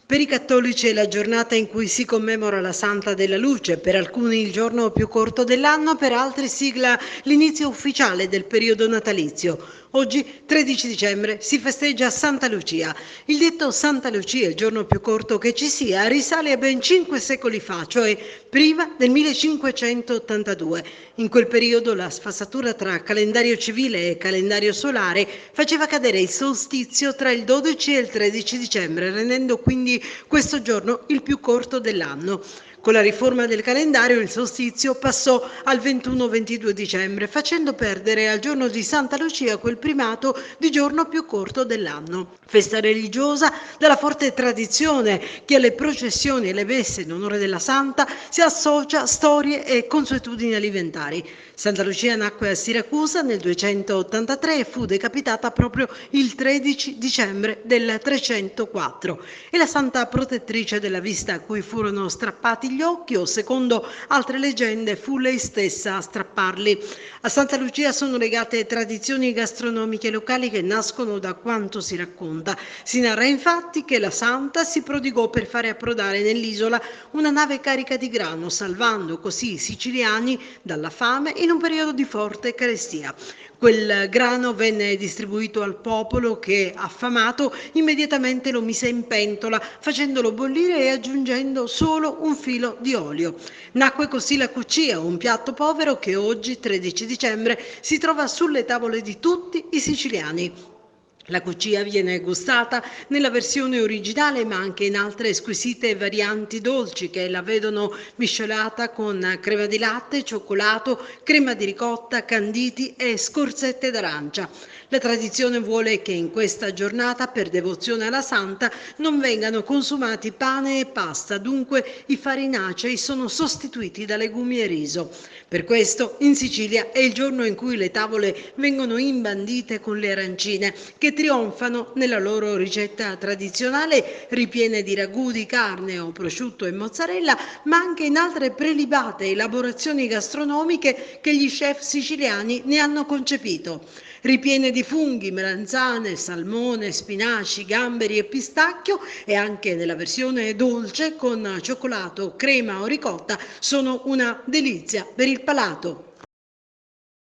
Per i cattolici è la giornata in cui si commemora la Santa della Luce, per alcuni il giorno più corto dell'anno, per altri sigla l'inizio ufficiale del periodo natalizio. Oggi, 13 dicembre, si festeggia Santa Lucia. Il detto Santa Lucia, il giorno più corto che ci sia, risale a ben 5 secoli fa, cioè prima del 1582. In quel periodo la sfassatura tra calendario civile e calendario solare faceva cadere il solstizio tra il 12 e il 13 dicembre, rendendo quindi questo giorno il più corto dell'anno. Con la riforma del calendario il solstizio passò al 21-22 dicembre, facendo perdere al giorno di Santa Lucia quel primato di giorno più corto dell'anno. Festa religiosa dalla forte tradizione che alle processioni e alle messe in onore della Santa si associa storie e consuetudini alimentari. Santa Lucia nacque a Siracusa nel 283 e fu decapitata proprio il 13 dicembre del 304. È la santa protettrice della vista a cui furono strappati gli occhi o, secondo altre leggende, fu lei stessa a strapparli. A Santa Lucia sono legate tradizioni gastronomiche locali che nascono da quanto si racconta. Si narra infatti che la santa si prodigò per fare approdare nell'isola una nave carica di grano, salvando così i siciliani dalla fame in un periodo di forte carestia. Quel grano venne distribuito al popolo che, affamato, immediatamente lo mise in pentola, facendolo bollire e aggiungendo solo un filo di olio. Nacque così la cucia, un piatto povero che oggi, 13 dicembre, si trova sulle tavole di tutti i siciliani. La cucia viene gustata nella versione originale, ma anche in altre squisite varianti dolci che la vedono miscelata con crema di latte, cioccolato, crema di ricotta, canditi e scorzette d'arancia. La tradizione vuole che in questa giornata, per devozione alla Santa, non vengano consumati pane e pasta, dunque i farinacei sono sostituiti da legumi e riso. Per questo in Sicilia è il giorno in cui le tavole vengono imbandite con le arancine, che trionfano nella loro ricetta tradizionale ripiene di ragù di carne o prosciutto e mozzarella, ma anche in altre prelibate elaborazioni gastronomiche che gli chef siciliani ne hanno concepito. Ripiene di funghi, melanzane, salmone, spinaci, gamberi e pistacchio, e anche nella versione dolce con cioccolato, crema o ricotta sono una delizia per il palato.